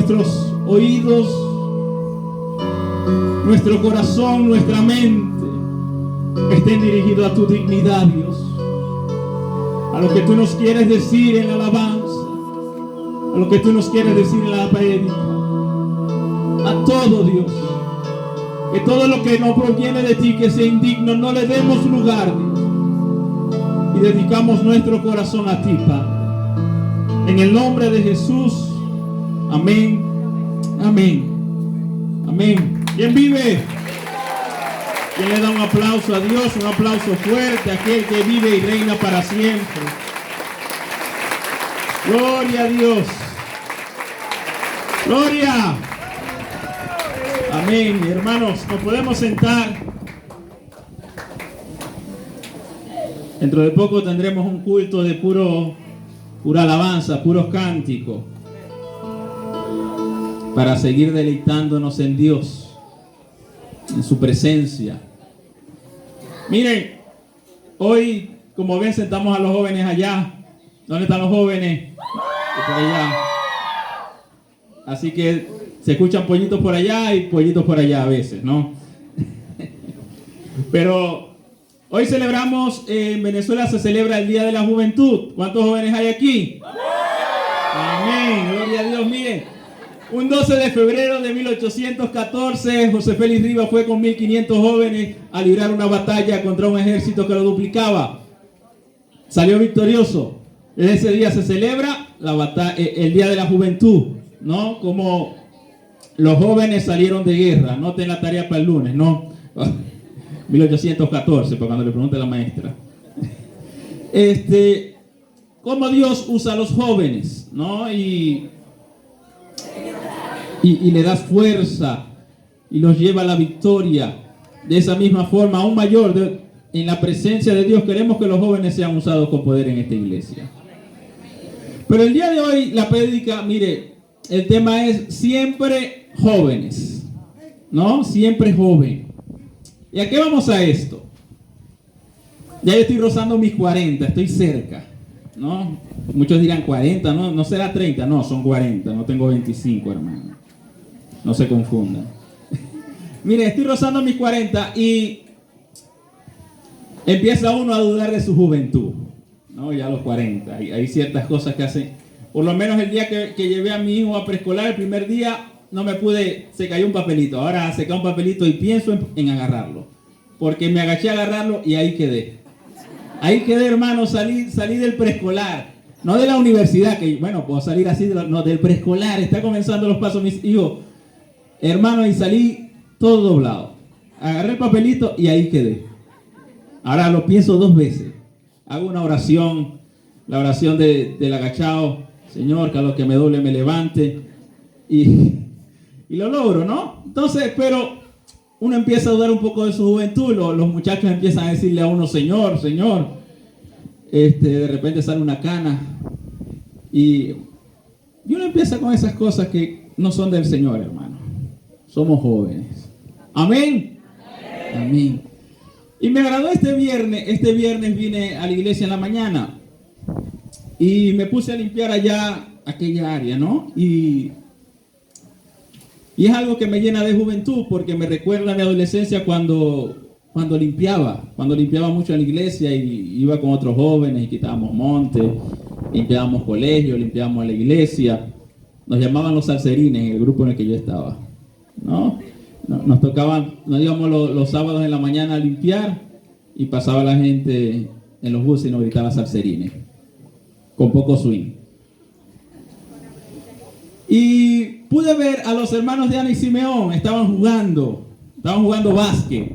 nuestros oídos, nuestro corazón, nuestra mente estén dirigidos a tu dignidad, Dios. A lo que tú nos quieres decir en la alabanza, a lo que tú nos quieres decir en la prédica, a todo, Dios. Que todo lo que no proviene de ti, que sea indigno, no le demos lugar, Dios. Y dedicamos nuestro corazón a ti, Padre. En el nombre de Jesús. Amén. Amén. Amén. ¿Quién vive? ¿Quién le da un aplauso a Dios? Un aplauso fuerte a aquel que vive y reina para siempre. Gloria a Dios. Gloria. Amén. Hermanos, nos podemos sentar. Dentro de poco tendremos un culto de pura alabanza, puros cánticos, para seguir deleitándonos en Dios, en su presencia. Miren, hoy, como ven, sentamos a los jóvenes allá. ¿Dónde están los jóvenes? Por allá. Así que se escuchan pollitos por allá y pollitos por allá a veces, ¿no? Pero hoy celebramos, en Venezuela se celebra el Día de la Juventud. ¿Cuántos jóvenes hay aquí? Amén, gloria a Dios. Miren, un 12 de febrero de 1814, José Félix Rivas fue con 1500 jóvenes a librar una batalla contra un ejército que lo duplicaba. Salió victorioso. Desde ese día se celebra el Día de la Juventud, ¿no? Como los jóvenes salieron de guerra. Noten la tarea para el lunes, ¿no? 1814, para cuando le pregunte a la maestra. Cómo Dios usa a los jóvenes, ¿no? Y le das fuerza y los lleva a la victoria. De esa misma forma, aún mayor, en la presencia de Dios, queremos que los jóvenes sean usados con poder en esta iglesia. Pero el día de hoy, la prédica, mire, el tema es siempre jóvenes, ¿no? Siempre joven. ¿Y a qué vamos a esto? Ya yo estoy rozando mis 40, estoy cerca, ¿no? Muchos dirán 40, ¿no? No será 30, no, son 40, no tengo 25, hermano. No se confundan. Mire, estoy rozando mis 40 y empieza uno a dudar de su juventud, ¿no? Ya a los 40, hay ciertas cosas que hacen. Por lo menos el día que llevé a mi hijo a preescolar, el primer día no me pude, se cayó un papelito. Ahora se cae un papelito y pienso en agarrarlo, porque me agaché a agarrarlo y ahí quedé. Ahí quedé, hermano, salí del preescolar, no de la universidad, que bueno, puedo salir así, no, del preescolar. Está comenzando los pasos mis hijos, hermano, y salí todo doblado. Agarré el papelito y ahí quedé. Ahora lo pienso 2 veces. Hago una oración, la oración del agachado. Señor, que a lo que me doble me levante. Y lo logro, ¿no? Entonces, pero uno empieza a dudar un poco de su juventud. Los muchachos empiezan a decirle a uno, Señor, Señor. De repente sale una cana. Y uno empieza con esas cosas que no son del Señor, hermano. Somos jóvenes. Amén. Amén. Y me agradó este viernes vine a la iglesia en la mañana y me puse a limpiar allá aquella área, ¿no? Y es algo que me llena de juventud porque me recuerda a mi adolescencia cuando limpiaba mucho en la iglesia y iba con otros jóvenes y quitábamos montes, limpiábamos colegios, limpiábamos la iglesia. Nos llamaban los salserines en el grupo en el que yo estaba, ¿no? Nos tocaban, nos íbamos los sábados en la mañana a limpiar y pasaba la gente en los buses y nos gritaba salserines, con poco swing. Y pude ver a los hermanos de Ana y Simeón, estaban jugando básquet,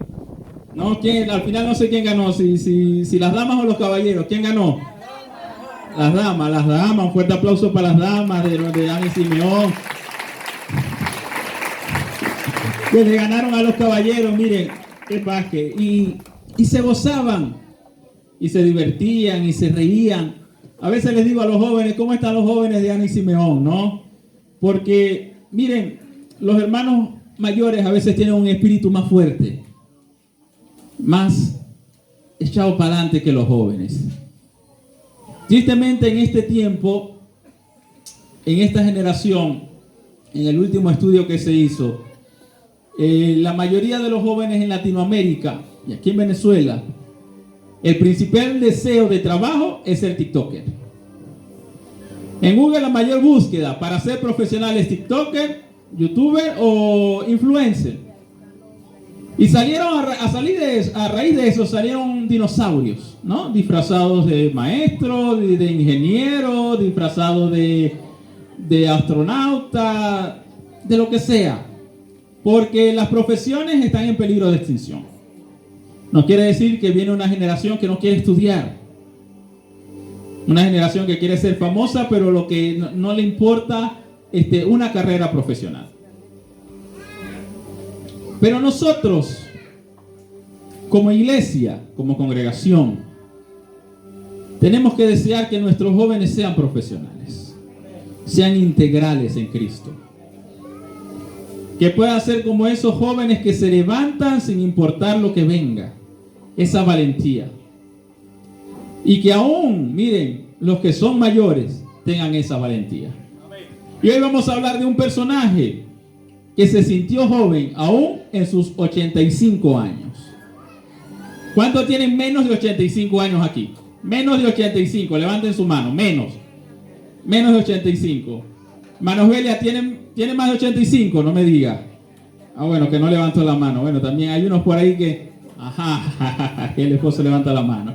¿no? Al final no sé quién ganó, si las damas o los caballeros, ¿quién ganó? Las damas, un fuerte aplauso para las damas de Ana y Simeón, que le ganaron a los caballeros. Miren, qué básquet. Y se gozaban, y se divertían, y se reían. A veces les digo a los jóvenes, ¿cómo están los jóvenes de Ana y Simeón, no? Porque, miren, los hermanos mayores a veces tienen un espíritu más fuerte, más echado para adelante que los jóvenes. Tristemente en este tiempo, en esta generación, en el último estudio que se hizo, la mayoría de los jóvenes en Latinoamérica y aquí en Venezuela, el principal deseo de trabajo es ser TikToker. En Google la mayor búsqueda para ser profesional es TikToker, YouTuber o influencer. Y salieron a raíz de eso salieron dinosaurios, ¿no? Disfrazados de maestros, de ingenieros, disfrazados de astronauta, de lo que sea. Porque las profesiones están en peligro de extinción. No quiere decir que viene una generación que no quiere estudiar. Una generación que quiere ser famosa, pero lo que no le importa una carrera profesional. Pero nosotros, como iglesia, como congregación, tenemos que desear que nuestros jóvenes sean profesionales, sean integrales en Cristo. Que puedan ser como esos jóvenes que se levantan sin importar lo que venga. Esa valentía. Y que aún, miren, los que son mayores tengan esa valentía. Y hoy vamos a hablar de un personaje que se sintió joven aún en sus 85 años. ¿Cuántos tienen menos de 85 años aquí? Menos de 85, levanten su mano, menos de 85. Manosbelia, ¿tiene más de 85? No me diga. Ah, bueno, que no levantó la mano. Bueno, también hay unos por ahí que... Ajá, que el esposo levanta la mano.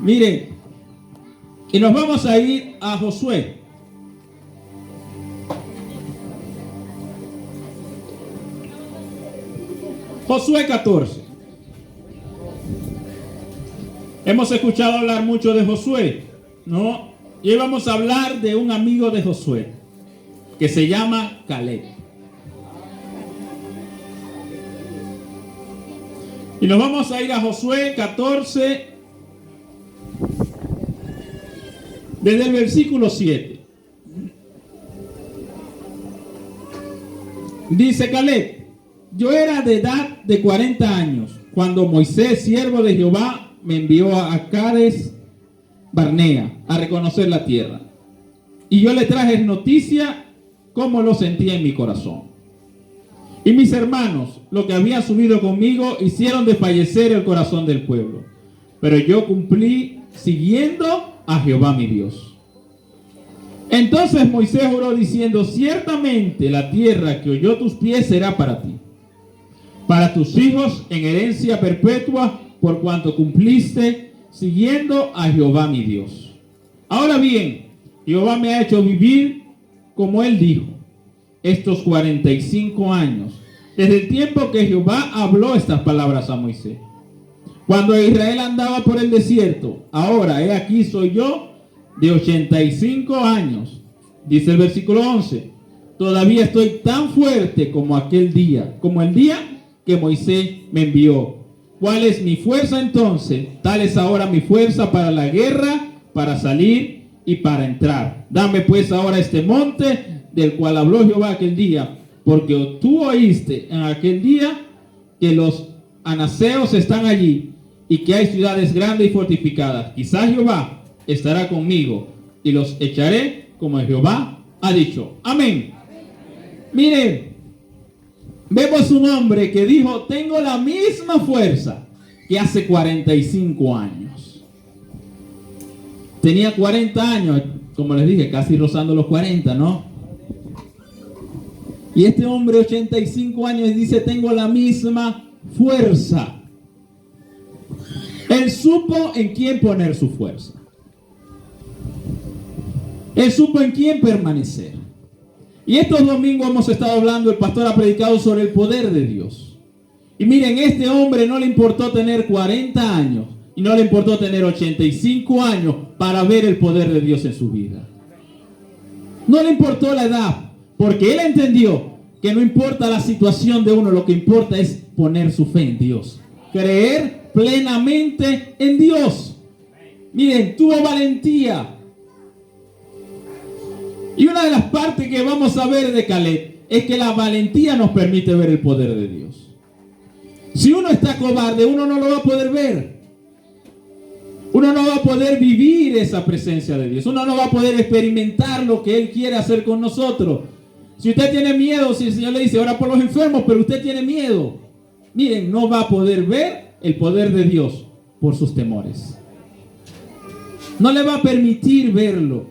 Miren, y nos vamos a ir a Josué. Josué 14. Hemos escuchado hablar mucho de Josué, ¿no? Y hoy vamos a hablar de un amigo de Josué, que se llama Caleb. Y nos vamos a ir a Josué 14, desde el versículo 7. Dice Caleb: yo era de edad de 40 años cuando Moisés, siervo de Jehová, me envió a Cades Barnea a reconocer la tierra. Y yo le traje noticia cómo lo sentía en mi corazón. Y mis hermanos, lo que habían subido conmigo, hicieron desfallecer el corazón del pueblo. Pero yo cumplí siguiendo a Jehová mi Dios. Entonces Moisés juró diciendo: ciertamente la tierra que oyó tus pies será para ti, para tus hijos en herencia perpetua, por cuanto cumpliste siguiendo a Jehová mi Dios. Ahora bien, Jehová me ha hecho vivir como él dijo, estos 45 años, desde el tiempo que Jehová habló estas palabras a Moisés. Cuando Israel andaba por el desierto, ahora he aquí soy yo de 85 años. Dice el versículo 11, todavía estoy tan fuerte como aquel día, como el día que Moisés me envió. ¿Cuál es mi fuerza entonces? Tal es ahora mi fuerza para la guerra, para salir y para entrar. Dame pues ahora este monte del cual habló Jehová aquel día, porque tú oíste en aquel día que los anaseos están allí y que hay ciudades grandes y fortificadas. Quizás Jehová estará conmigo y los echaré como Jehová ha dicho. Amén. Miren, vemos un hombre que dijo: tengo la misma fuerza que hace 45 años. Tenía 40 años, como les dije, casi rozando los 40, ¿no? Y este hombre, 85 años, dice: tengo la misma fuerza. Él supo en quién poner su fuerza. Él supo en quién permanecer. Y estos domingos hemos estado hablando, el pastor ha predicado sobre el poder de Dios. Y miren, este hombre no le importó tener 40 años y no le importó tener 85 años para ver el poder de Dios en su vida. No le importó la edad, porque él entendió que no importa la situación de uno, lo que importa es poner su fe en Dios. Creer plenamente en Dios. Miren, tuvo valentía. Y una de las partes que vamos a ver de Caleb es que la valentía nos permite ver el poder de Dios. Si uno está cobarde, uno no lo va a poder ver. Uno no va a poder vivir esa presencia de Dios. Uno no va a poder experimentar lo que Él quiere hacer con nosotros. Si usted tiene miedo, si el Señor le dice, ora por los enfermos, pero usted tiene miedo, miren, no va a poder ver el poder de Dios por sus temores. No le va a permitir verlo.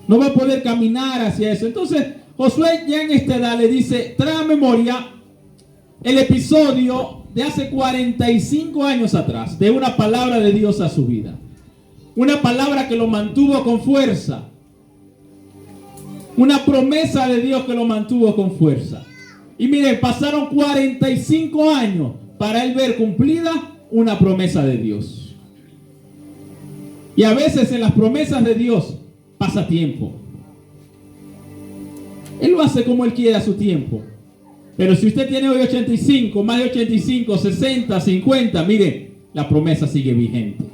No va a poder caminar hacia eso. Entonces, Josué ya en esta edad le dice, trae a memoria el episodio de hace 45 años atrás, de una palabra de Dios a su vida. Una palabra que lo mantuvo con fuerza. Una promesa de Dios que lo mantuvo con fuerza. Y miren, pasaron 45 años para él ver cumplida una promesa de Dios. Y a veces en las promesas de Dios pasa tiempo. Él lo hace como él quiere a su tiempo. Pero si usted tiene hoy 85, más de 85, 60, 50, mire, la promesa sigue vigente.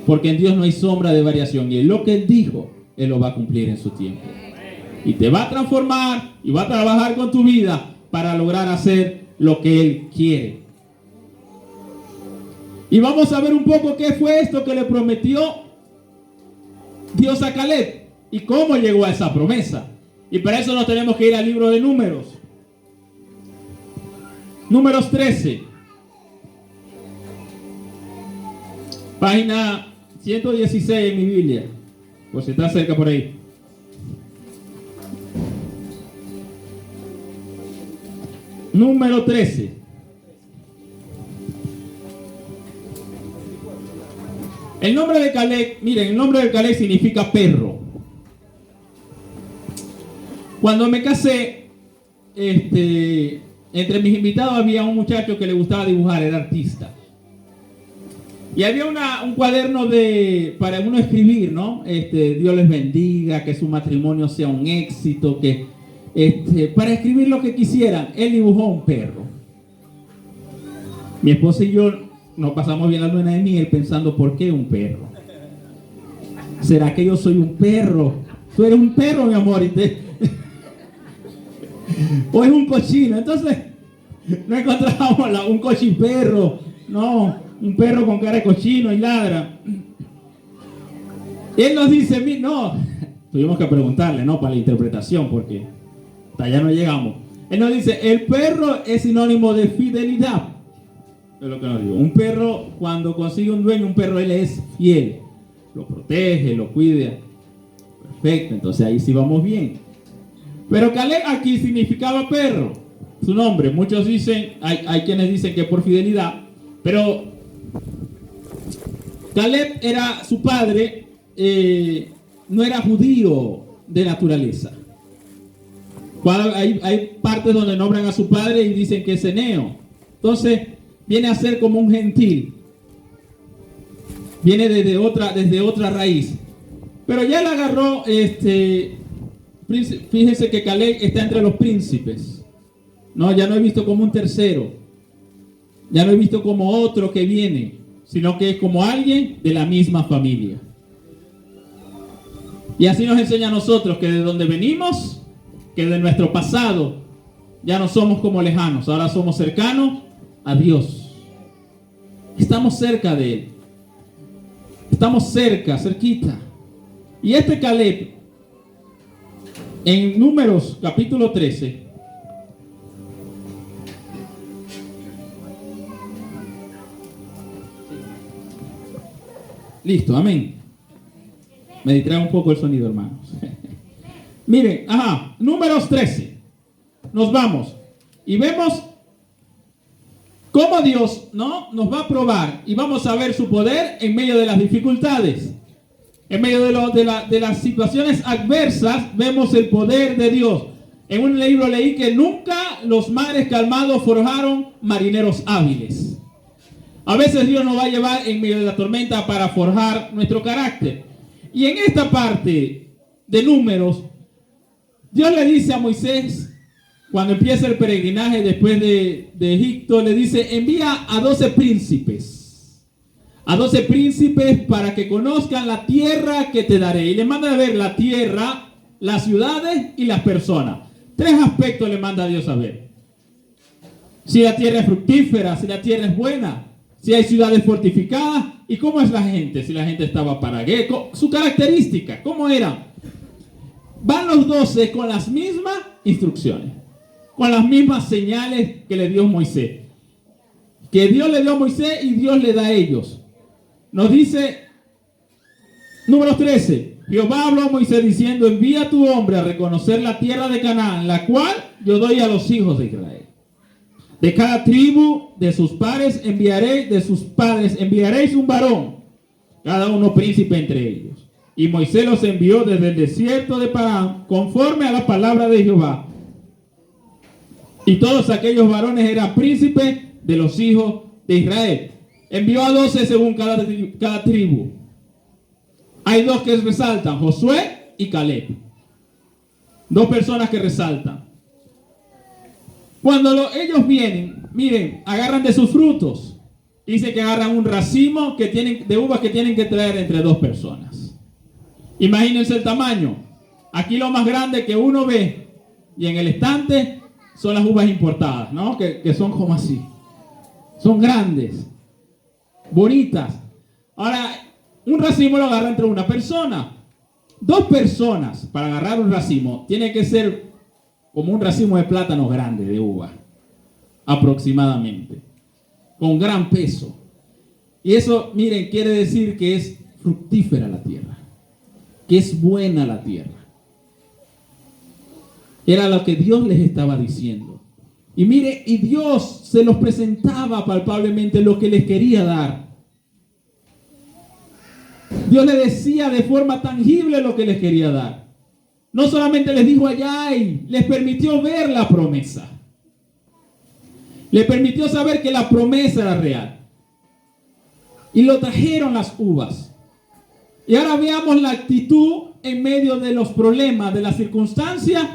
Porque en Dios no hay sombra de variación. Y en lo que Él dijo, Él lo va a cumplir en su tiempo. Y te va a transformar y va a trabajar con tu vida para lograr hacer lo que Él quiere. Y vamos a ver un poco qué fue esto que le prometió Dios a Caleb y cómo llegó a esa promesa. Y para eso nos tenemos que ir al libro de Números. Números 13. Página 116 en mi Biblia, por si está cerca por ahí. Número 13. El nombre de Caleb, miren, el nombre de Caleb significa perro. Cuando me casé, entre mis invitados había un muchacho que le gustaba dibujar, era artista. Y había un cuaderno para uno escribir, ¿no? Dios les bendiga, que su matrimonio sea un éxito, que para escribir lo que quisieran. Él dibujó un perro. Mi esposa y yo nos pasamos bien la luna de miel pensando, ¿por qué un perro? ¿Será que yo soy un perro? Tú eres un perro, mi amor, o es un cochino. Entonces no encontramos un cochiperro, no, un perro con cara de cochino y ladra. Él nos dice, no, tuvimos que preguntarle, ¿no? Para la interpretación, porque hasta allá no llegamos. Él nos dice, el perro es sinónimo de fidelidad. Es lo que nos digo. Un perro, cuando consigue un dueño, un perro, él es fiel. Lo protege, lo cuida. Perfecto, entonces ahí sí vamos bien. Pero Caleb aquí significaba perro. Su nombre, muchos dicen, hay quienes dicen que por fidelidad. Pero Caleb era, su padre, no era judío de naturaleza. Hay partes donde nombran a su padre y dicen que es eneo. Entonces, viene a ser como un gentil. Viene desde otra raíz. Pero ya él agarró, fíjense que Caleb está entre los príncipes. No, ya no he visto como un tercero. Ya no he visto como otro que viene, sino que es como alguien de la misma familia. Y así nos enseña a nosotros que de donde venimos, que de nuestro pasado, ya no somos como lejanos, ahora somos cercanos a Dios. Estamos cerca de Él. Estamos cerquita. Y Caleb, en Números capítulo 13, listo, amén. Me distrae un poco el sonido, hermanos. Miren, Números 13. Nos vamos y vemos cómo Dios, ¿no?, nos va a probar y vamos a ver su poder en medio de las dificultades. En medio de las situaciones adversas, vemos el poder de Dios. En un libro leí que nunca los mares calmados forjaron marineros hábiles. A veces Dios nos va a llevar en medio de la tormenta para forjar nuestro carácter. Y en esta parte de Números, Dios le dice a Moisés, cuando empieza el peregrinaje después de Egipto, le dice, envía a 12 príncipes. A 12 príncipes para que conozcan la tierra que te daré. Y le manda a ver la tierra, las ciudades y las personas. 3 aspectos le manda a Dios a ver. Si la tierra es fructífera, si la tierra es buena, si hay ciudades fortificadas y cómo es la gente, si la gente estaba para qué, su característica, cómo era. Van los 12 con las mismas instrucciones, con las mismas señales que le dio Moisés. Que Dios le dio a Moisés y Dios le da a ellos. Nos dice, número 13, Jehová habló a Moisés diciendo, envía a tu hombre a reconocer la tierra de Canaán, la cual yo doy a los hijos de Israel. De cada tribu de sus padres enviaréis un varón, cada uno príncipe entre ellos. Y Moisés los envió desde el desierto de Parán, conforme a la palabra de Jehová. Y todos aquellos varones eran príncipes de los hijos de Israel. Envió a 12 según cada tribu. Hay dos que resaltan, Josué y Caleb. Dos personas que resaltan. Cuando ellos vienen, miren, agarran de sus frutos. Dice que agarran un racimo de uvas que tienen que traer entre dos personas. Imagínense el tamaño. Aquí lo más grande que uno ve y en el estante son las uvas importadas, ¿no? Que son como así. Son grandes, bonitas. Ahora, un racimo lo agarra entre una persona. Dos personas para agarrar un racimo tiene que ser como un racimo de plátano grande, de uva, aproximadamente, con gran peso. Y eso, miren, quiere decir que es fructífera la tierra, que es buena la tierra. Era lo que Dios les estaba diciendo. Y mire, y Dios se los presentaba palpablemente lo que les quería dar. Dios les decía de forma tangible lo que les quería dar. No solamente les dijo allá y les permitió ver la promesa. Les permitió saber que la promesa era real. Y lo trajeron las uvas. Y ahora veamos la actitud en medio de los problemas, de las circunstancias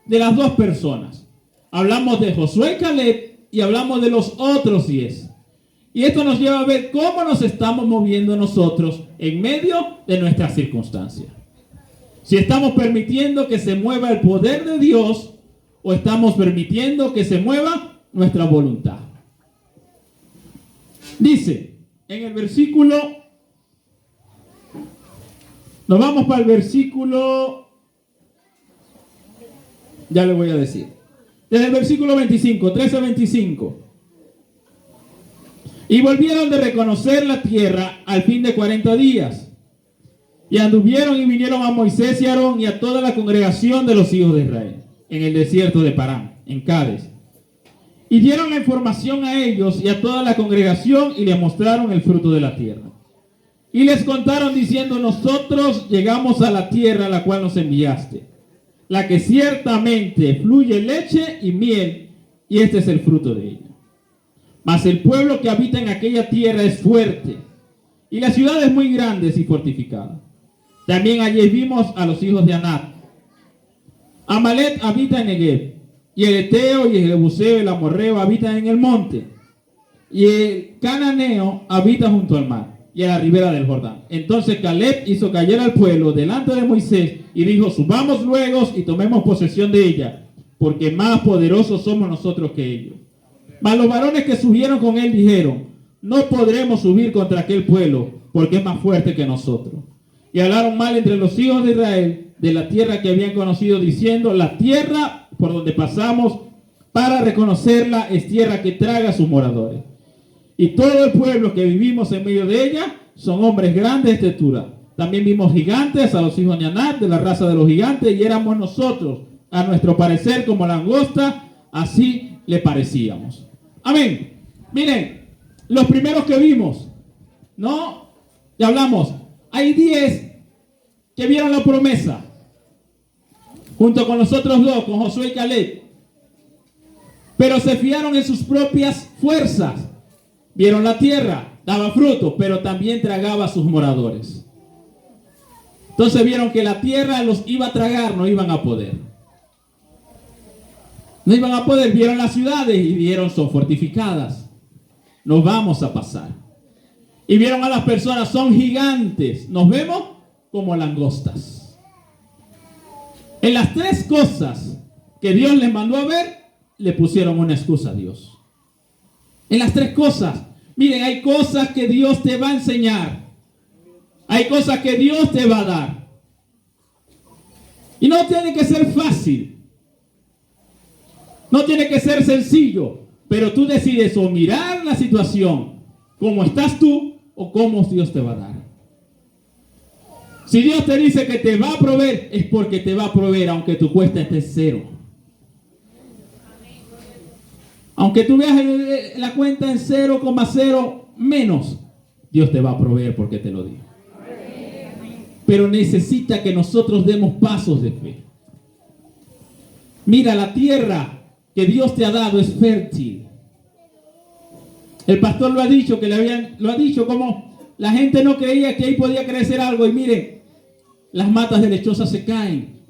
de las dos personas. Hablamos de Josué y Caleb y hablamos de los otros 10. Y esto nos lleva a ver cómo nos estamos moviendo nosotros en medio de nuestras circunstancias. Si estamos permitiendo que se mueva el poder de Dios o estamos permitiendo que se mueva nuestra voluntad. Dice en el versículo, nos vamos para el versículo, ya le voy a decir. Desde el versículo 25, 13-25. Y volvieron de reconocer la tierra al fin de 40 días. Y anduvieron y vinieron a Moisés y a Aarón y a toda la congregación de los hijos de Israel, en el desierto de Parán, en Cades. Y dieron la información a ellos y a toda la congregación y les mostraron el fruto de la tierra. Y les contaron diciendo, nosotros llegamos a la tierra a la cual nos enviaste, la que ciertamente fluye leche y miel, y este es el fruto de ella. Mas el pueblo que habita en aquella tierra es fuerte, y las ciudades muy grandes y fortificadas. También allí vimos a los hijos de Anac. Amalek habita en Negev, y el Eteo y el Jebuseo y el Amorreo habitan en el monte, y el Cananeo habita junto al mar y a la ribera del Jordán. Entonces Caleb hizo caer al pueblo delante de Moisés y dijo, subamos luego y tomemos posesión de ella, porque más poderosos somos nosotros que ellos. Mas los varones que subieron con él dijeron, no podremos subir contra aquel pueblo, porque es más fuerte que nosotros. Y hablaron mal entre los hijos de Israel de la tierra que habían conocido, diciendo, la tierra por donde pasamos para reconocerla es tierra que traga a sus moradores. Y todo el pueblo que vivimos en medio de ella son hombres grandes de estatura. También vimos gigantes, a los hijos de Anac, de la raza de los gigantes, y éramos nosotros, a nuestro parecer, como langosta, así le parecíamos. Amén. Miren, los primeros que vimos, ¿no? Ya hablamos. Hay 10 que vieron la promesa, junto con los otros dos, con Josué y Caleb. Pero se fiaron en sus propias fuerzas. Vieron la tierra, daba fruto, pero también tragaba a sus moradores. Entonces vieron que la tierra los iba a tragar, no iban a poder. No iban a poder, vieron las ciudades y vieron son fortificadas. Nos vamos a pasar. Y vieron a las personas, son gigantes. Nos vemos como langostas. En las 3 cosas que Dios les mandó a ver, le pusieron una excusa a Dios. En las 3 cosas. Miren, hay cosas que Dios te va a enseñar. Hay cosas que Dios te va a dar. Y no tiene que ser fácil. No tiene que ser sencillo. Pero tú decides o mirar la situación como estás tú o cómo Dios te va a dar. Si Dios te dice que te va a proveer, es porque te va a proveer aunque tu cuesta esté cero. Aunque tú veas la cuenta en 0,0 menos, Dios te va a proveer porque te lo digo. Pero necesita que nosotros demos pasos de fe. Mira, la tierra que Dios te ha dado es fértil. El pastor lo ha dicho, lo ha dicho como la gente no creía que ahí podía crecer algo. Y miren, las matas de lechosa se caen.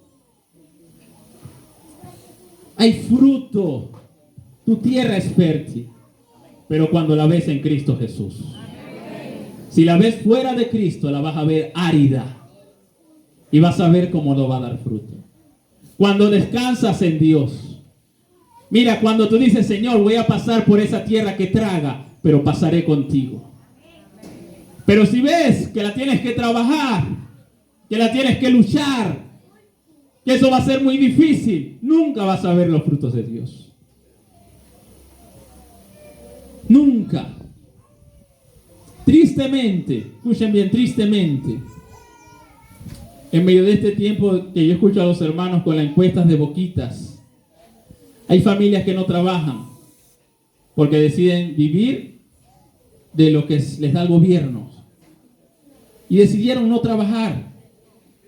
Hay fruto. Tu tierra es fértil. Pero cuando la ves en Cristo Jesús. Si la ves fuera de Cristo, la vas a ver árida. Y vas a ver cómo no va a dar fruto. Cuando descansas en Dios. Mira, cuando tú dices, Señor, voy a pasar por esa tierra que traga, pero pasaré contigo. Pero si ves que la tienes que trabajar, que la tienes que luchar, que eso va a ser muy difícil, nunca vas a ver los frutos de Dios. Nunca. Tristemente, escuchen bien, tristemente, en medio de este tiempo que yo escucho a los hermanos con las encuestas de boquitas, hay familias que no trabajan porque deciden vivir de lo que les da el gobierno. Y decidieron no trabajar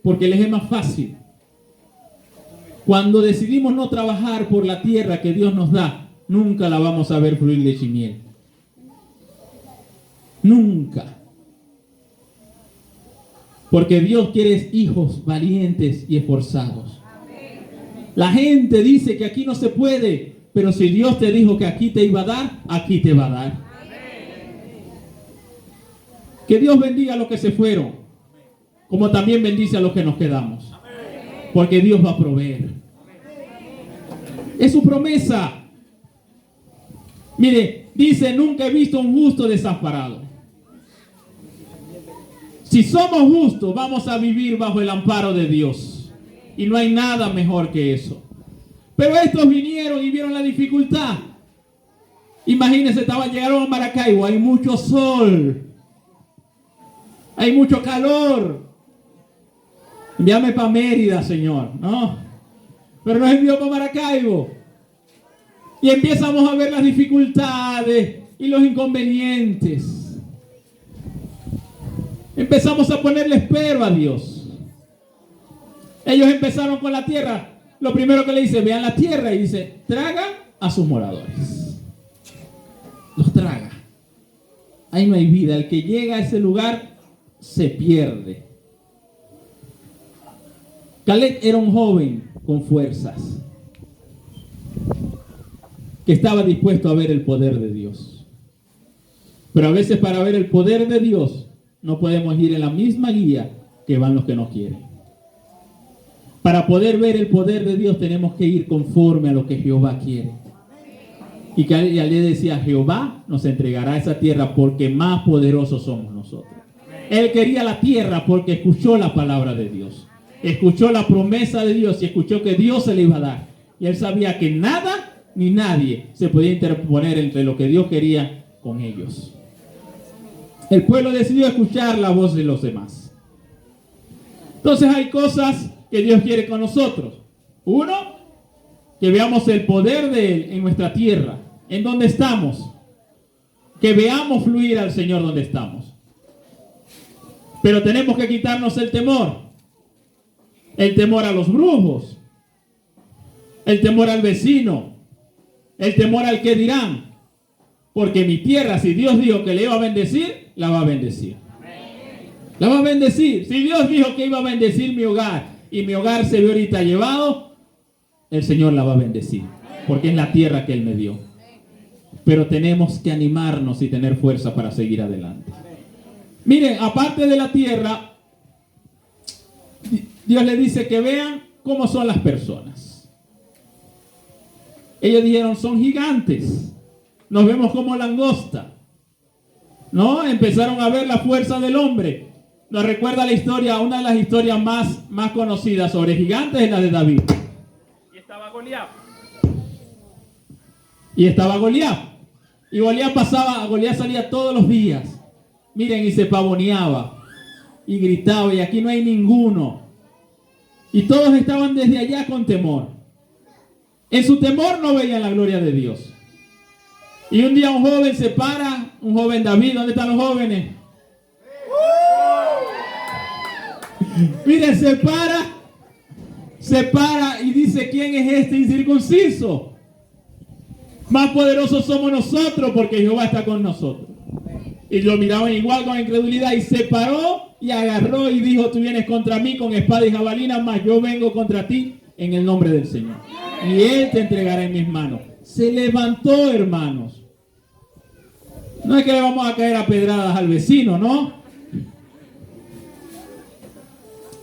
porque les es más fácil. Cuando decidimos no trabajar por la tierra que Dios nos da, nunca la vamos a ver fluir leche y miel. Nunca. Porque Dios quiere hijos valientes y esforzados. La gente dice que aquí no se puede, pero si Dios te dijo que aquí te iba a dar, aquí te va a dar. Que Dios bendiga a los que se fueron, como también bendice a los que nos quedamos. Porque Dios va a proveer. Es su promesa. Mire, dice, nunca he visto un justo desamparado. Si somos justos, vamos a vivir bajo el amparo de Dios. Y no hay nada mejor que eso. Pero estos vinieron y vieron la dificultad. Imagínense, llegaron a Maracaibo, hay mucho sol. Hay mucho calor. Envíame para Mérida, Señor, ¿no? Pero nos envió para Maracaibo. Y empezamos a ver las dificultades y los inconvenientes. Empezamos a ponerle espero a Dios. Ellos empezaron con la tierra. Lo primero que le dice, vean la tierra y dice, traga a sus moradores. Los traga. Ahí no hay vida. El que llega a ese lugar se pierde. Caleb era un joven con fuerzas que estaba dispuesto a ver el poder de Dios. Pero a veces para ver el poder de Dios no podemos ir en la misma guía que van los que no quieren. Para poder ver el poder de Dios tenemos que ir conforme a lo que Jehová quiere. Y Caleb le decía, Jehová nos entregará esa tierra porque más poderosos somos nosotros. Él quería la tierra porque escuchó la palabra de Dios. Escuchó la promesa de Dios y escuchó que Dios se le iba a dar. Y él sabía que nada ni nadie se podía interponer entre lo que Dios quería con ellos. El pueblo decidió escuchar la voz de los demás. Entonces hay cosas que Dios quiere con nosotros. Uno, que veamos el poder de Él en nuestra tierra, en donde estamos. Que veamos fluir al Señor donde estamos. Pero tenemos que quitarnos el temor. El temor a los brujos. El temor al vecino. El temor al que dirán. Porque mi tierra, si Dios dijo que le iba a bendecir, la va a bendecir. La va a bendecir. Si Dios dijo que iba a bendecir mi hogar y mi hogar se ve ahorita llevado, el Señor la va a bendecir. Porque es la tierra que Él me dio. Pero tenemos que animarnos y tener fuerza para seguir adelante. Miren, aparte de la tierra, Dios le dice que vean cómo son las personas. Ellos dijeron, son gigantes. Nos vemos como langosta. ¿No? Empezaron a ver la fuerza del hombre. nos recuerda la historia, una de las historias más conocidas sobre gigantes es la de David. Y estaba Goliat. Y Goliat salía todos los días. Miren, y se pavoneaba. Y gritaba, y aquí no hay ninguno. Y todos estaban desde allá con temor. En su temor no veían la gloria de Dios. Y un día un joven se para, un joven David, ¿dónde están los jóvenes? Mire, se para y dice, ¿quién es este incircunciso? Más poderosos somos nosotros porque Jehová está con nosotros. Y lo miraban igual con incredulidad y se paró y agarró y dijo, tú vienes contra mí con espada y jabalina, mas yo vengo contra ti en el nombre del Señor. Y Él te entregará en mis manos. Se levantó, hermanos. No es que le vamos a caer a pedradas al vecino, ¿no?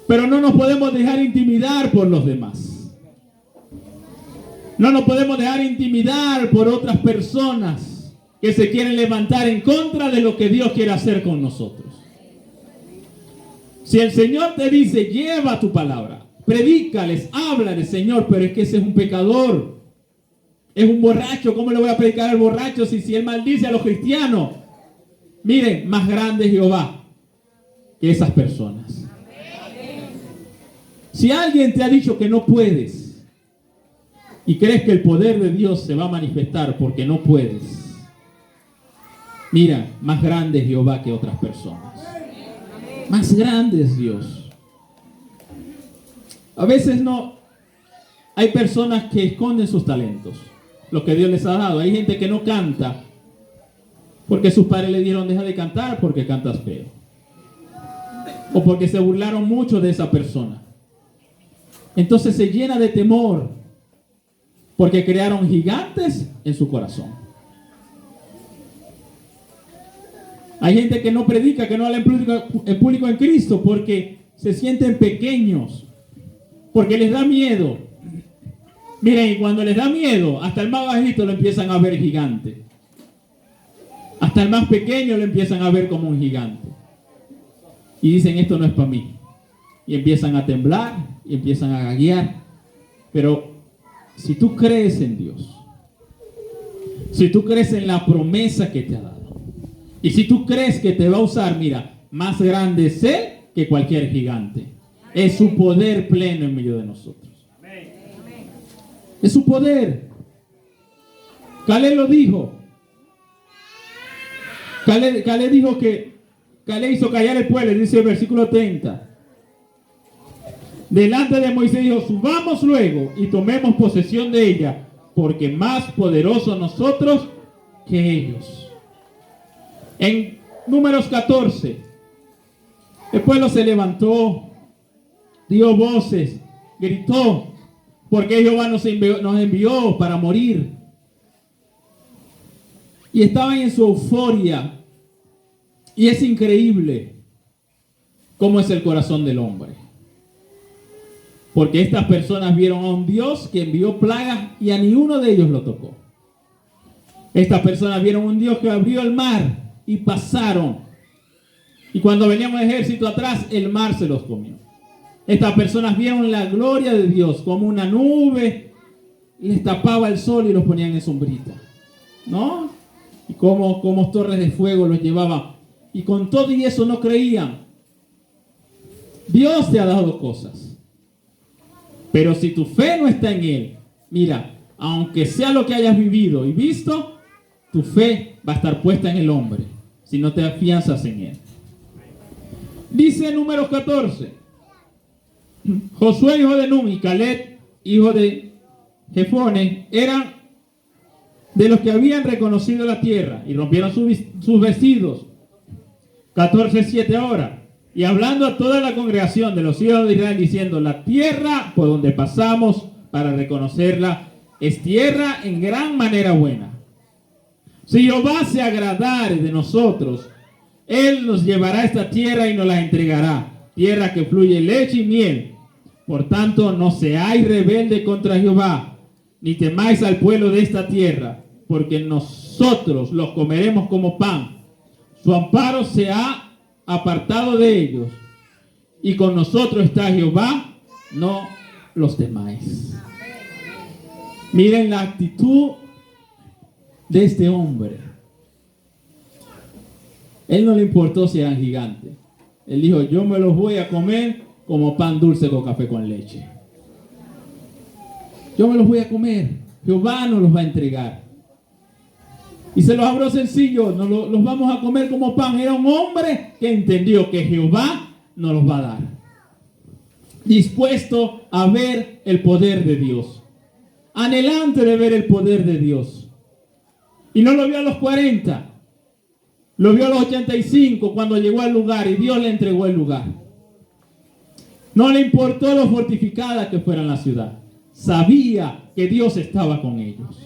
Pero no nos podemos dejar intimidar por los demás. No nos podemos dejar intimidar por otras personas que se quieren levantar en contra de lo que Dios quiere hacer con nosotros. Si el Señor te dice, lleva tu palabra, predícales, háblales, Señor, pero es que ese es un pecador, es un borracho, ¿cómo le voy a predicar al borracho si él maldice a los cristianos? Miren, más grande es Jehová que esas personas. Si alguien te ha dicho que no puedes y crees que el poder de Dios se va a manifestar porque no puedes, mira, más grande es Jehová que otras personas. Más grande es Dios. A veces hay personas que esconden sus talentos, lo que Dios les ha dado. Hay gente que no canta porque sus padres le dijeron deja de cantar porque cantas feo, o porque se burlaron mucho de esa persona. Entonces se llena de temor porque crearon gigantes en su corazón. Hay gente que no predica, que no habla en público en Cristo porque se sienten pequeños, porque les da miedo. Miren, y cuando les da miedo, hasta el más bajito lo empiezan a ver gigante. Hasta el más pequeño lo empiezan a ver como un gigante. Y dicen, esto no es para mí. Y empiezan a temblar, y empiezan a gaguear. Pero si tú crees en Dios, si tú crees en la promesa que te ha dado, y si tú crees que te va a usar, mira, más grande es Él que cualquier gigante. Es su poder pleno en medio de nosotros. Es su poder. Caleb lo dijo. Caleb dijo que Caleb hizo callar el pueblo, dice el versículo 30. Delante de Moisés dijo, subamos luego y tomemos posesión de ella, porque más poderosos nosotros que ellos. En Números 14, el pueblo se levantó, dio voces, gritó, porque Jehová nos envió para morir. Y estaban en su euforia. Y es increíble cómo es el corazón del hombre. Porque estas personas vieron a un Dios que envió plagas y a ni uno de ellos lo tocó. Estas personas vieron a un Dios que abrió el mar y pasaron. Y cuando venía un ejército atrás, el mar se los comió. Estas personas vieron la gloria de Dios como una nube, les tapaba el sol y los ponían en sombrita, ¿no? Y como torres de fuego los llevaban. Y con todo y eso no creían. Dios te ha dado cosas. Pero si tu fe no está en Él, mira, aunque sea lo que hayas vivido y visto, tu fe va a estar puesta en el hombre, si no te afianzas en Él. Dice Números 14, Josué hijo de Nun y Caleb hijo de Jefone eran de los que habían reconocido la tierra y rompieron sus vestidos. 14:7 ahora. Y hablando a toda la congregación de los hijos de Israel, diciendo, la tierra por donde pasamos para reconocerla es tierra en gran manera buena. Si Jehová se agradare de nosotros, Él nos llevará a esta tierra y nos la entregará, tierra que fluye leche y miel. Por tanto, no seáis rebelde contra Jehová, ni temáis al pueblo de esta tierra, porque nosotros los comeremos como pan. Su amparo se ha apartado de ellos, y con nosotros está Jehová, no los temáis. Miren la actitud de este hombre. Él no le importó si eran gigantes. Él dijo, yo me los voy a comer como pan dulce con café con leche. Yo me los voy a comer. Jehová nos los va a entregar. Y se los habló sencillo, los vamos a comer como pan. Era un hombre que entendió que Jehová nos los va a dar. Dispuesto a ver el poder de Dios. Anhelante de ver el poder de Dios. Y no lo vio a los 40. Lo vio a los 85 cuando llegó al lugar y Dios le entregó el lugar. No le importó lo fortificada que fuera la ciudad. Sabía que Dios estaba con ellos.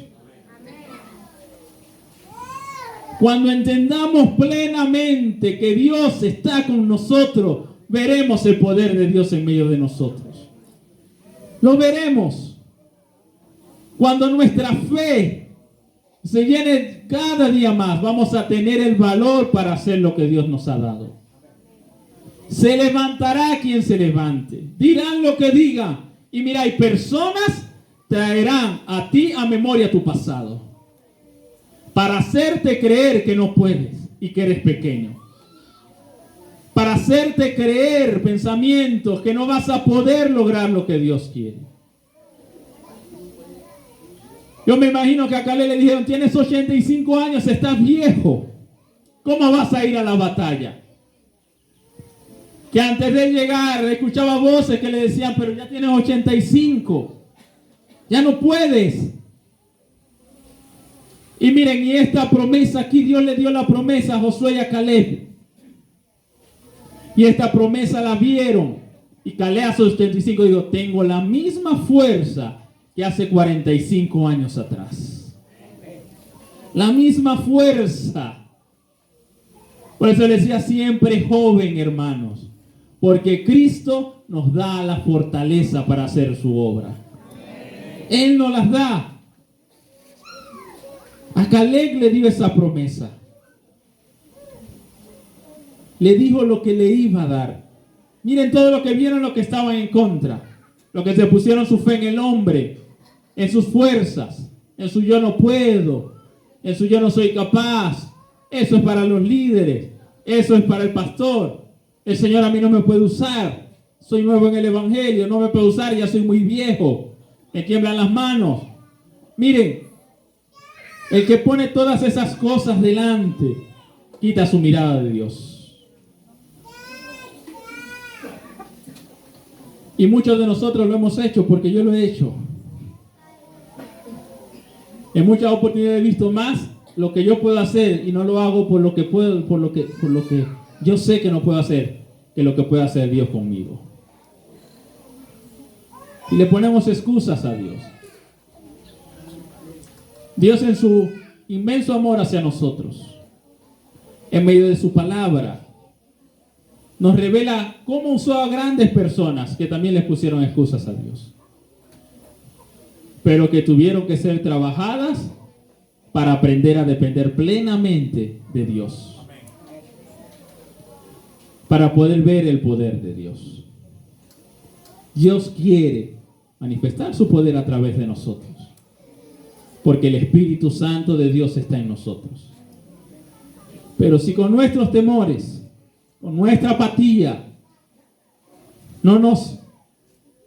Cuando entendamos plenamente que Dios está con nosotros, veremos el poder de Dios en medio de nosotros. Lo veremos. Cuando nuestra fe se llene cada día más, vamos a tener el valor para hacer lo que Dios nos ha dado. Se levantará quien se levante. Dirán lo que digan. Y mira, hay personas traerán a ti a memoria tu pasado para hacerte creer que no puedes y que eres pequeño. Para hacerte creer pensamientos que no vas a poder lograr lo que Dios quiere. Yo me imagino que a Caleb le dijeron, tienes 85 años, estás viejo. ¿Cómo vas a ir a la batalla? Que antes de llegar escuchaba voces que le decían, pero ya tienes 85. Ya no puedes. Y miren, y esta promesa aquí, Dios le dio la promesa a Josué y a Caleb. Y esta promesa la vieron. Y Caleb a sus 85 dijo, tengo la misma fuerza que hace 45 años atrás. La misma fuerza. Por eso le decía siempre joven, hermanos. Porque Cristo nos da la fortaleza para hacer su obra. Él nos las da. A Caleb le dio esa promesa. Le dijo lo que le iba a dar. Miren todo lo que vieron, lo que estaban en contra. Lo que se pusieron su fe en el hombre, en sus fuerzas, en su yo no puedo, en su yo no soy capaz. Eso es para los líderes. Eso es para el pastor. El Señor a mí no me puede usar. Soy nuevo en el evangelio. No me puede usar. Ya soy muy viejo. Me tiemblan las manos. Miren. El que pone todas esas cosas delante, quita su mirada de Dios. Y muchos de nosotros lo hemos hecho porque yo lo he hecho. En muchas oportunidades he visto más lo que yo puedo hacer y no lo hago por lo que puedo, por lo que yo sé que no puedo hacer, que lo que puede hacer Dios conmigo. Y le ponemos excusas a Dios. Dios en su inmenso amor hacia nosotros, en medio de su palabra, nos revela cómo usó a grandes personas que también les pusieron excusas a Dios, pero que tuvieron que ser trabajadas para aprender a depender plenamente de Dios, para poder ver el poder de Dios. Dios quiere manifestar su poder a través de nosotros, porque el Espíritu Santo de Dios está en nosotros. Pero si con nuestros temores, con nuestra apatía, no nos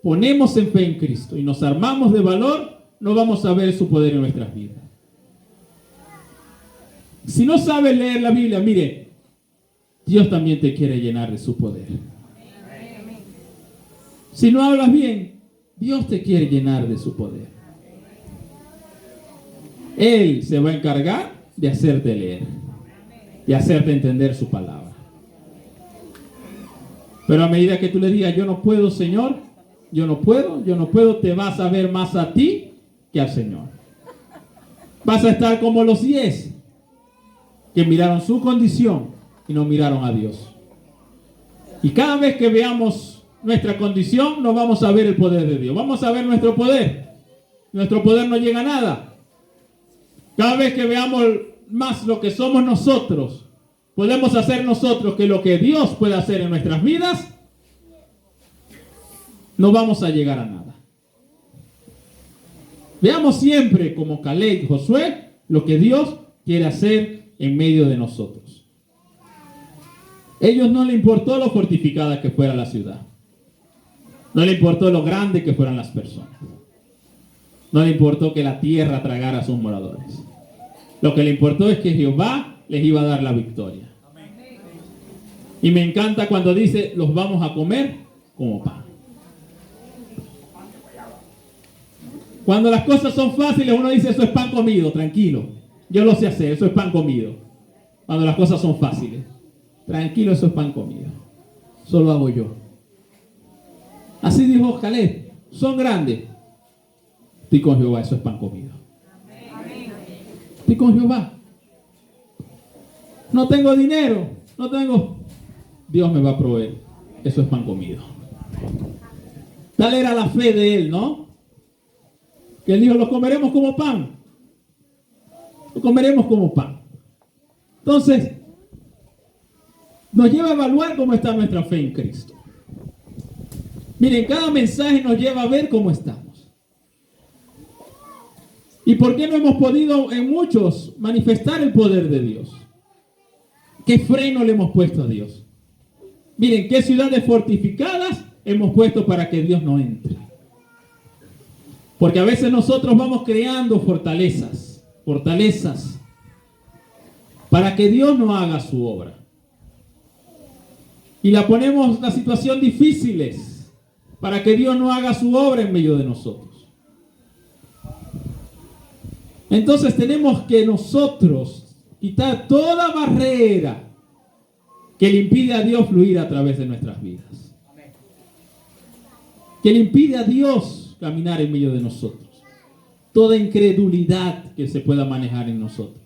ponemos en fe en Cristo y nos armamos de valor, no vamos a ver su poder en nuestras vidas. Si no sabes leer la Biblia, mire, Dios también te quiere llenar de su poder. Si no hablas bien, Dios te quiere llenar de su poder. Él se va a encargar de hacerte leer, de hacerte entender su palabra. Pero a medida que tú le digas, yo no puedo, Señor, yo no puedo, te vas a ver más a ti que al Señor. Vas a estar como los 10 que miraron su condición y no miraron a Dios. Y cada vez que veamos nuestra condición, no vamos a ver el poder de Dios. Vamos a ver nuestro poder. Nuestro poder no llega a nada. Cada vez que veamos más lo que somos nosotros, podemos hacer nosotros que lo que Dios puede hacer en nuestras vidas, no vamos a llegar a nada. Veamos siempre como Caleb y Josué lo que Dios quiere hacer en medio de nosotros. Ellos no le importó lo fortificada que fuera la ciudad. No le importó lo grande que fueran las personas. No le importó que la tierra tragara a sus moradores. Lo que le importó es que Jehová les iba a dar la victoria. Y me encanta cuando dice, los vamos a comer como pan. Cuando las cosas son fáciles, uno dice, eso es pan comido, tranquilo. Yo lo sé hacer, eso es pan comido. Cuando las cosas son fáciles, tranquilo, eso es pan comido. Eso lo hago yo. Así dijo Caleb, son grandes. Estoy con Jehová, eso es pan comido. Estoy con Jehová. No tengo dinero, no tengo. Dios me va a proveer. Eso es pan comido. Tal era la fe de él, ¿no? Que él dijo, lo comeremos como pan. Lo comeremos como pan. Entonces, nos lleva a evaluar cómo está nuestra fe en Cristo. Miren, cada mensaje nos lleva a ver cómo estamos. ¿Y por qué no hemos podido en muchos manifestar el poder de Dios? ¿Qué freno le hemos puesto a Dios? Miren, ¿qué ciudades fortificadas hemos puesto para que Dios no entre? Porque a veces nosotros vamos creando fortalezas para que Dios no haga su obra. Y la ponemos en una situación difíciles para que Dios no haga su obra en medio de nosotros. Entonces tenemos que nosotros quitar toda barrera que le impide a Dios fluir a través de nuestras vidas. Que le impide a Dios caminar en medio de nosotros. Toda incredulidad que se pueda manejar en nosotros.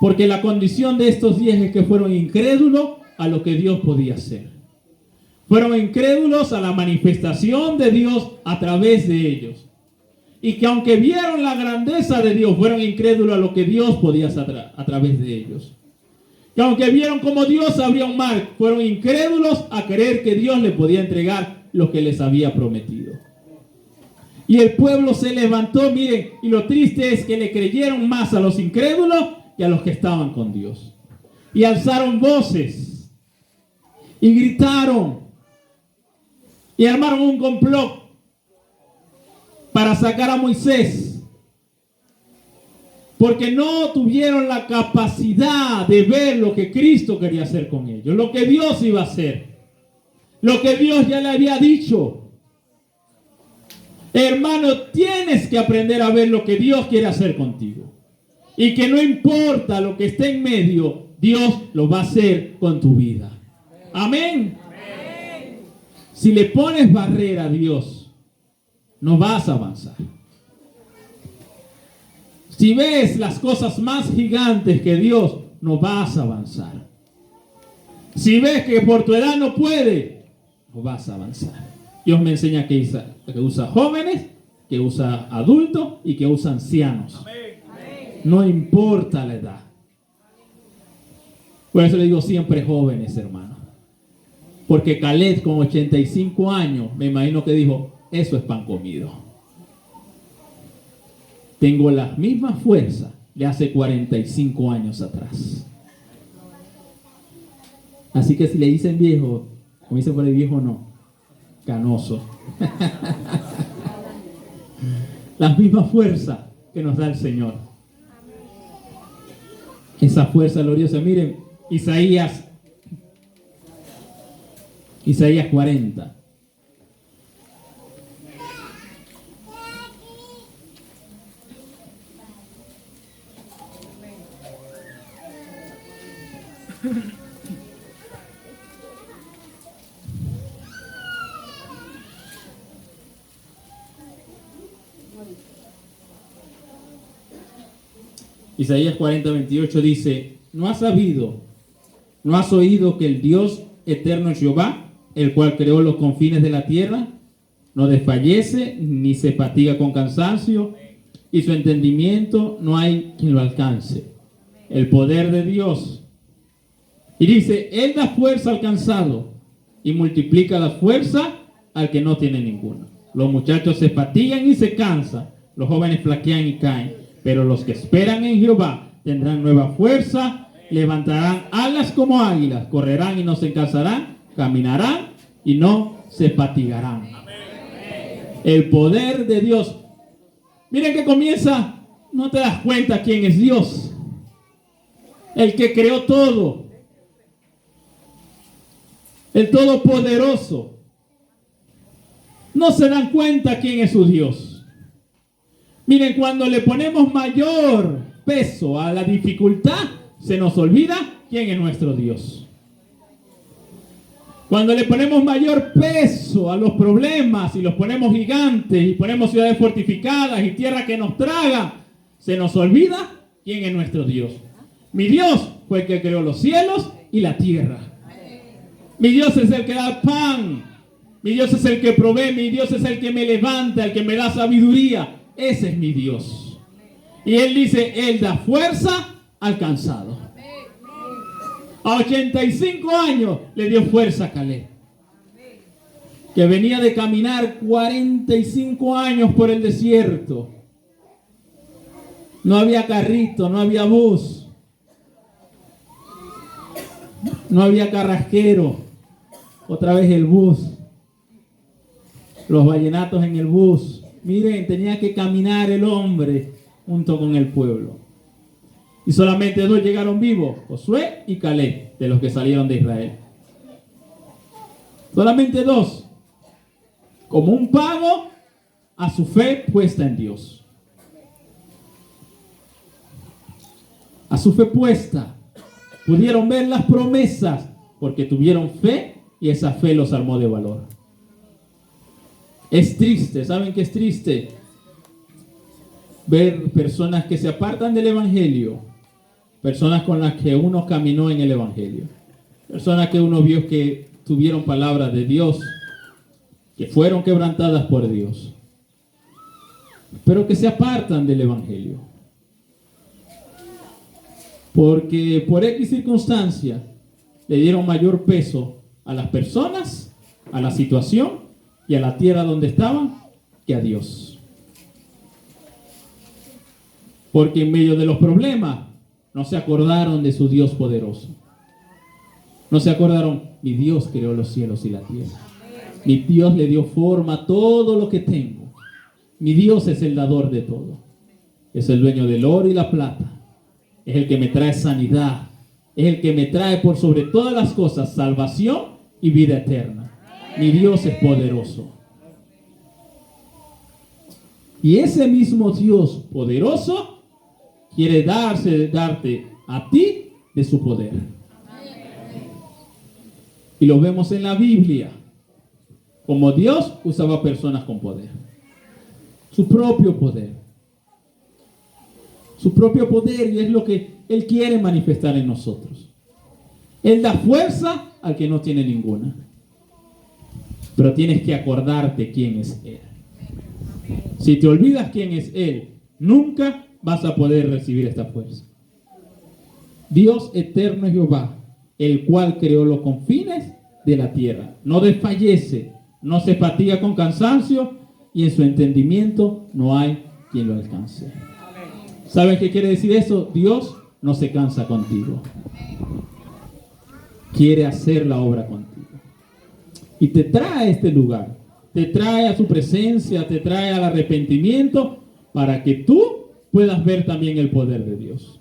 Porque la condición de estos 10 es que fueron incrédulos a lo que Dios podía hacer. Fueron incrédulos a la manifestación de Dios a través de ellos. Y que aunque vieron la grandeza de Dios, fueron incrédulos a lo que Dios podía hacer a través de ellos. Que aunque vieron como Dios abría un mar, fueron incrédulos a creer que Dios les podía entregar lo que les había prometido. Y el pueblo se levantó, miren, y lo triste es que le creyeron más a los incrédulos que a los que estaban con Dios. Y alzaron voces, y gritaron, y armaron un complot para sacar a Moisés. Porque no tuvieron la capacidad de ver lo que Cristo quería hacer con ellos, lo que Dios iba a hacer, lo que Dios ya le había dicho. Hermano, tienes que aprender a ver lo que Dios quiere hacer contigo. Y que no importa lo que esté en medio, Dios lo va a hacer con tu vida. Amén. Amén. Si le pones barrera a Dios, no vas a avanzar. Si ves las cosas más gigantes que Dios, no vas a avanzar. Si ves que por tu edad no puede, no vas a avanzar. Dios me enseña que usa jóvenes, que usa adultos y que usa ancianos. Amén. No importa la edad. Por eso le digo siempre jóvenes, hermano. Porque Caleb con 85 años, me imagino que dijo, eso es pan comido. Tengo la misma fuerza de hace 45 años atrás. Así que si le dicen viejo, como dicen por ahí, viejo no, canoso. La misma fuerza que nos da el Señor. Esa fuerza gloriosa. Miren, Isaías 40. Isaías 40:28 dice, ¿no has sabido, no has oído que el Dios eterno Jehová, el cual creó los confines de la tierra, no desfallece ni se fatiga con cansancio, y su entendimiento no hay quien lo alcance? El poder de Dios Y dice, Él da fuerza al cansado y multiplica la fuerza al que no tiene ninguna. Los muchachos se fatigan y se cansan, los jóvenes flaquean y caen, pero los que esperan en Jehová tendrán nueva fuerza, levantarán alas como águilas, correrán y no se cansarán, caminarán y no se fatigarán. El poder de Dios. Miren que comienza, no te das cuenta quién es Dios, el que creó todo, el todopoderoso. No se dan cuenta quién es su Dios. Miren, cuando le ponemos mayor peso a la dificultad, se nos olvida quién es nuestro Dios. Cuando le ponemos mayor peso a los problemas y los ponemos gigantes y ponemos ciudades fortificadas y tierra que nos traga, se nos olvida quién es nuestro Dios. Mi Dios fue el que creó los cielos y la tierra. Mi Dios es el que da pan. Mi Dios es el que provee. Mi Dios es el que me levanta, el que me da sabiduría. Ese es mi Dios. Y Él dice, Él da fuerza al cansado. A 85 años le dio fuerza a Caleb, que venía de caminar 45 años por el desierto. No había carrito, no había bus, no había carrasquero. Otra vez el bus, los vallenatos en el bus. Miren, tenía que caminar el hombre junto con el pueblo. Y solamente dos llegaron vivos, Josué y Caleb, de los que salieron de Israel. Solamente dos, como un pago a su fe puesta en Dios. A su fe puesta, pudieron ver las promesas porque tuvieron fe y esa fe los armó de valor. Es triste, ¿saben qué es triste? Ver personas que se apartan del Evangelio. Personas con las que uno caminó en el Evangelio. Personas que uno vio que tuvieron palabras de Dios, que fueron quebrantadas por Dios, pero que se apartan del Evangelio. Porque por X circunstancia le dieron mayor peso a las personas, a la situación y a la tierra donde estaban que a Dios. Porque en medio de los problemas no se acordaron de su Dios poderoso. No se acordaron, mi Dios creó los cielos y la tierra. Mi Dios le dio forma a todo lo que tengo. Mi Dios es el dador de todo. Es el dueño del oro y la plata. Es el que me trae sanidad. Es el que me trae por sobre todas las cosas salvación y vida eterna. Mi Dios es poderoso. Y ese mismo Dios poderoso quiere darte a ti de su poder. Y lo vemos en la Biblia. Como Dios usaba personas con poder. Su propio poder. Su propio poder, y es lo que Él quiere manifestar en nosotros. Él da fuerza al que no tiene ninguna. Pero tienes que acordarte quién es Él. Si te olvidas quién es Él, nunca vas a poder recibir esta fuerza. Dios eterno es Jehová, el cual creó los confines de la tierra. No desfallece, no se fatiga con cansancio, y en su entendimiento no hay quien lo alcance. ¿Saben qué quiere decir eso? Dios no se cansa contigo. Quiere hacer la obra contigo. Y te trae a este lugar, te trae a su presencia, te trae al arrepentimiento para que tú puedas ver también el poder de Dios.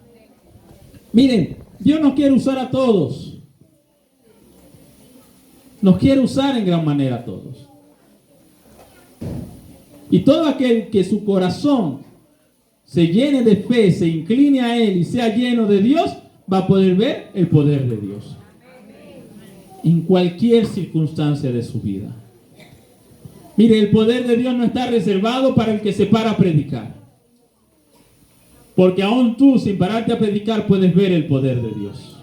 Miren, Dios nos quiere usar a todos. Nos quiere usar en gran manera a todos. Y todo aquel que su corazón se llene de fe, se incline a Él y sea lleno de Dios, va a poder ver el poder de Dios. En cualquier circunstancia de su vida. Mire, el poder de Dios no está reservado para el que se para a predicar. Porque aún tú, sin pararte a predicar, puedes ver el poder de Dios.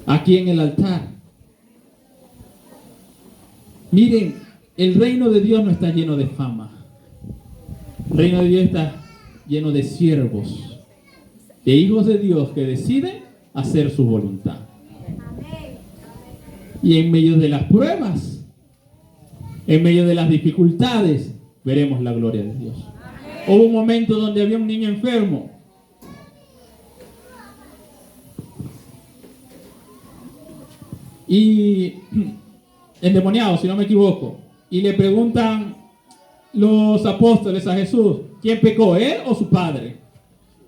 Aquí en el altar. Miren, el reino de Dios no está lleno de fama. El reino de Dios está lleno de siervos, de hijos de Dios que deciden hacer su voluntad. Y en medio de las pruebas, en medio de las dificultades, veremos la gloria de Dios. Hubo un momento donde había un niño enfermo. Y endemoniado, si no me equivoco. Y le preguntan los apóstoles a Jesús, ¿quién pecó, él o su padre?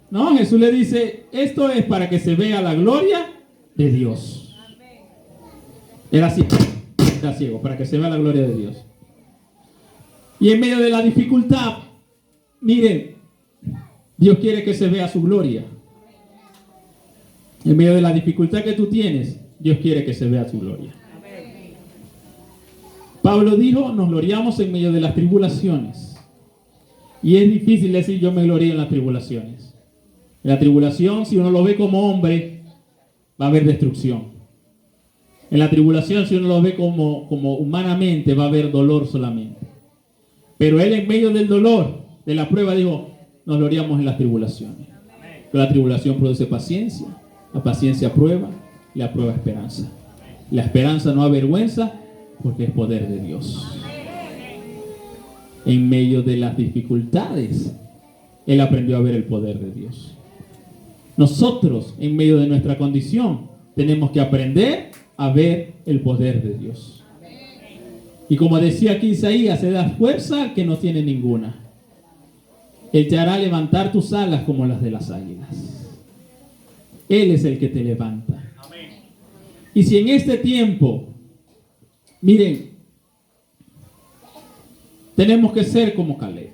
No, Jesús le dice, esto es para que se vea la gloria de Dios. Era así, era ciego, para que se vea la gloria de Dios. Y en medio de la dificultad, miren, Dios quiere que se vea su gloria. En medio de la dificultad que tú tienes, Dios quiere que se vea su gloria. Pablo dijo, nos gloriamos en medio de las tribulaciones. Y es difícil decir yo me glorío en las tribulaciones. En la tribulación, si uno lo ve como hombre, va a haber destrucción. En la tribulación, si uno lo ve como humanamente, va a haber dolor solamente. Pero él en medio del dolor, de la prueba, dijo, nos gloriamos en las tribulaciones. Pero la tribulación produce paciencia, la paciencia prueba, la prueba esperanza. La esperanza no avergüenza porque es poder de Dios. En medio de las dificultades, él aprendió a ver el poder de Dios. Nosotros, en medio de nuestra condición, tenemos que aprender a ver el poder de Dios. Y como decía aquí Isaías, se da fuerza que no tiene ninguna. Él te hará levantar tus alas como las de las águilas. Él es el que te levanta. Y si en este tiempo, miren, tenemos que ser como Caleb.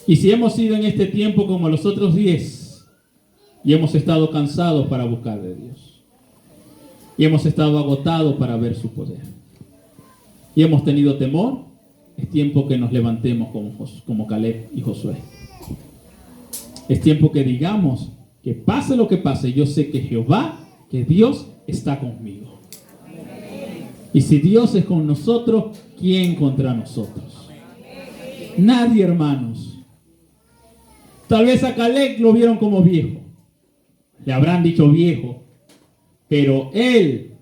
Y si hemos sido en este tiempo como los otros 10, y hemos estado cansados para buscar de Dios, y hemos estado agotados para ver su poder, y hemos tenido temor, es tiempo que nos levantemos como Caleb y Josué. Es tiempo que digamos que pase lo que pase, yo sé que Jehová, que Dios está conmigo. Y si Dios es con nosotros, ¿quién contra nosotros? Nadie, hermanos. Tal vez a Caleb lo vieron como viejo. Le habrán dicho viejo. Pero él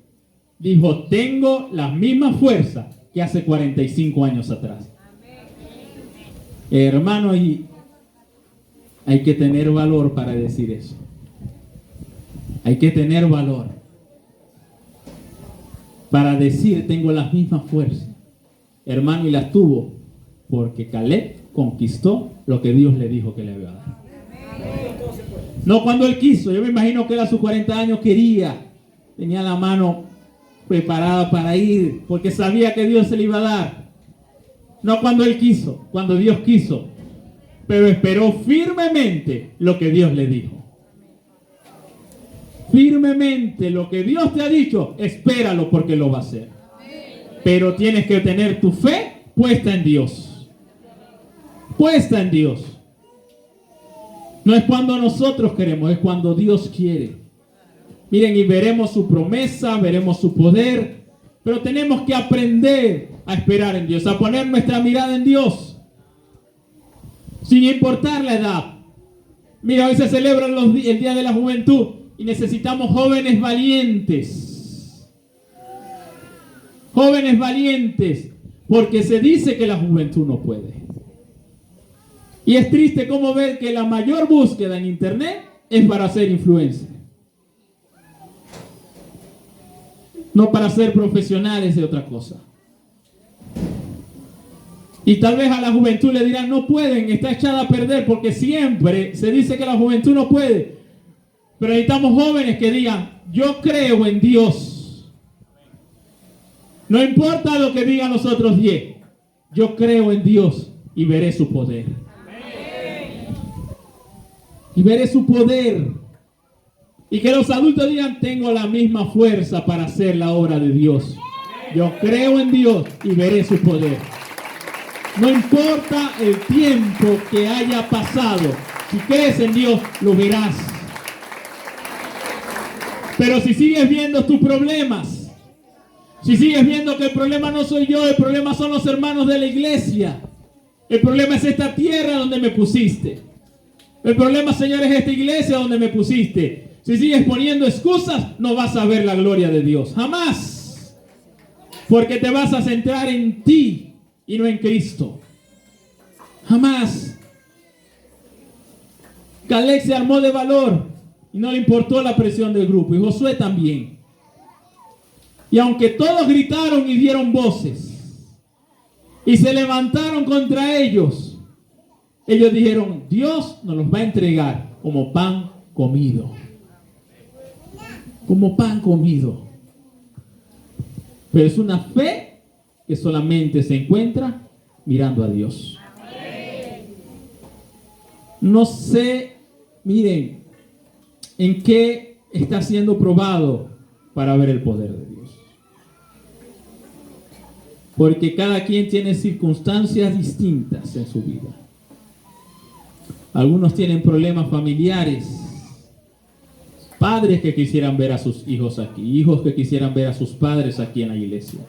dijo, tengo la misma fuerza que hace 45 años atrás. Hermano, y hay que tener valor para decir eso. Hay que tener valor para decir, tengo las mismas fuerzas. Hermano, y las tuvo porque Caleb conquistó lo que Dios le dijo que le iba a dar. No cuando él quiso. Yo me imagino que él a sus 40 años quería, tenía la mano preparada para ir, porque sabía que Dios se le iba a dar. No cuando él quiso, cuando Dios quiso. Pero esperó firmemente lo que Dios le dijo. Firmemente lo que Dios te ha dicho, espéralo porque lo va a hacer. Pero tienes que tener tu fe puesta en Dios. Puesta en Dios. No es cuando nosotros queremos, es cuando Dios quiere. Miren, y veremos su promesa, veremos su poder, pero tenemos que aprender a esperar en Dios, a poner nuestra mirada en Dios, sin importar la edad. Mira, hoy se celebra el Día de la Juventud y necesitamos jóvenes valientes. Jóvenes valientes, porque se dice que la juventud no puede. Y es triste como ver que la mayor búsqueda en internet es para ser influencer. No para ser profesionales de otra cosa. Y tal vez a la juventud le dirán, no pueden, está echada a perder, porque siempre se dice que la juventud no puede. Pero necesitamos jóvenes que digan, yo creo en Dios. No importa lo que digan los otros 10. Yo creo en Dios y veré su poder. Y veré su poder. Y que los adultos digan, tengo la misma fuerza para hacer la obra de Dios. Yo creo en Dios y veré su poder. No importa el tiempo que haya pasado. Si crees en Dios, lo verás. Pero si sigues viendo tus problemas, si sigues viendo que el problema no soy yo, el problema son los hermanos de la iglesia. El problema es esta tierra donde me pusiste. El problema, Señor, es esta iglesia donde me pusiste. Si sigues poniendo excusas, no vas a ver la gloria de Dios. Jamás. Porque te vas a centrar en ti y no en Cristo. Jamás. Caleb se armó de valor y no le importó la presión del grupo. Y Josué también. Y aunque todos gritaron y dieron voces y se levantaron contra ellos, ellos dijeron: Dios nos los va a entregar como pan comido. Como pan comido. Pero es una fe que solamente se encuentra mirando a Dios. No sé, miren, en qué está siendo probado para ver el poder de Dios. Porque cada quien tiene circunstancias distintas en su vida. Algunos tienen problemas familiares. Padres que quisieran ver a sus hijos aquí. Hijos que quisieran ver a sus padres aquí en la iglesia.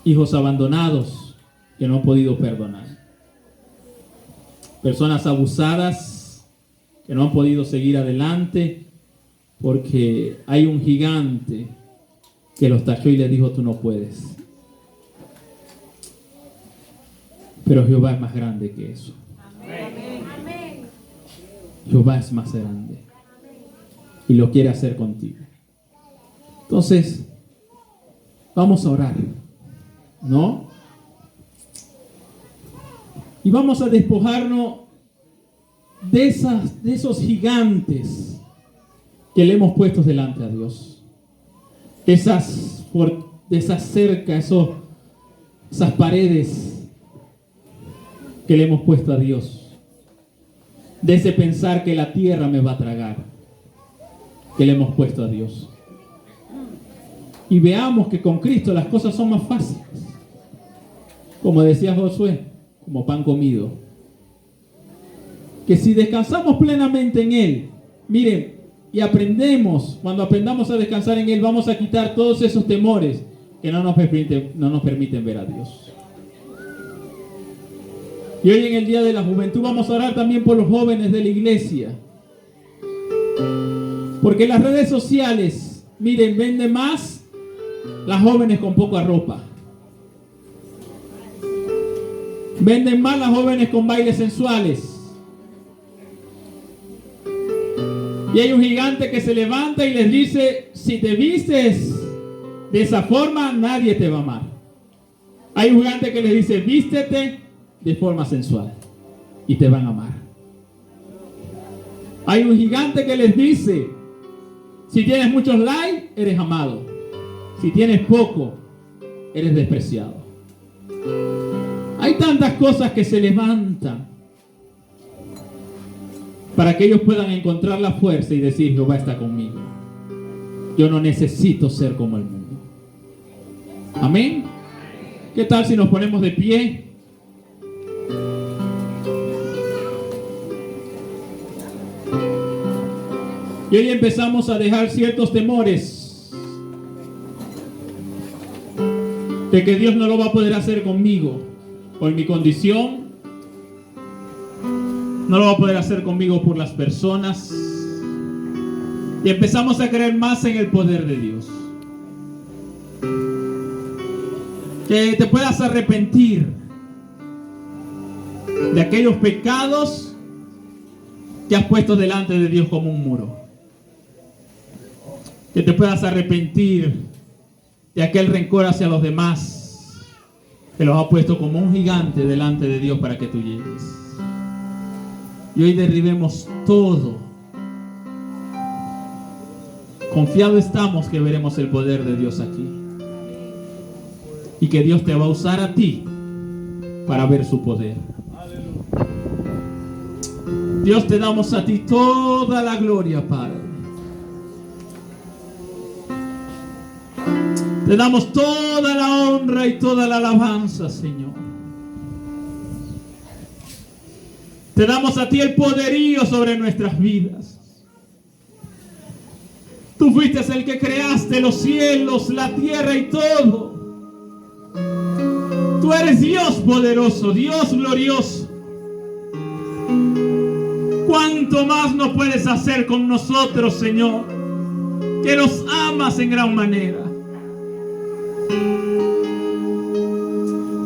Hijos abandonados que no han podido perdonar. Personas abusadas que no han podido seguir adelante porque hay un gigante que los tachó y les dijo: tú no puedes. Pero Jehová es más grande que eso. Jehová es más grande y lo quiere hacer contigo. Entonces, vamos a orar, ¿no? Y vamos a despojarnos de esos gigantes que le hemos puesto delante a Dios. De esas cercas, esas paredes que le hemos puesto a Dios. De ese pensar que la tierra me va a tragar, que le hemos puesto a Dios. Y veamos que con Cristo las cosas son más fáciles. Como decía Josué, como pan comido. Que si descansamos plenamente en Él, miren, y aprendemos, cuando aprendamos a descansar en Él, vamos a quitar todos esos temores que no nos permiten ver a Dios. Y hoy en el Día de la Juventud vamos a orar también por los jóvenes de la iglesia. Porque las redes sociales, miren, venden más las jóvenes con poca ropa. Venden más las jóvenes con bailes sensuales. Y hay un gigante que se levanta y les dice: si te vistes de esa forma, nadie te va a amar. Hay un gigante que les dice: vístete de forma sensual y te van a amar. Hay un gigante que les dice: si tienes muchos likes, eres amado. Si tienes poco, eres despreciado. Hay tantas cosas que se levantan para que ellos puedan encontrar la fuerza y decir: Jehová está conmigo. Yo no necesito ser como el mundo. Amén. ¿Qué tal si nos ponemos de pie? Y hoy empezamos a dejar ciertos temores de que Dios no lo va a poder hacer conmigo por mi condición, no lo va a poder hacer conmigo por las personas, y empezamos a creer más en el poder de Dios. Que te puedas arrepentir de aquellos pecados que has puesto delante de Dios como un muro. Que te puedas arrepentir de aquel rencor hacia los demás que los ha puesto como un gigante delante de Dios para que tú llegues. Y hoy derribemos todo. Confiado estamos que veremos el poder de Dios aquí. Y que Dios te va a usar a ti para ver su poder. Dios, te damos a ti toda la gloria, Padre. Te damos toda la honra y toda la alabanza, Señor. Te damos a ti el poderío sobre nuestras vidas. Tú fuiste el que creaste los cielos, la tierra y todo. Tú eres Dios poderoso, Dios glorioso. Cuán ¿Cuánto más no puedes hacer con nosotros, Señor? Que nos amas en gran manera.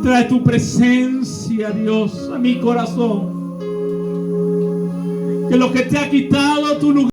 Trae tu presencia, Dios, a mi corazón. Que lo que te ha quitado tu lugar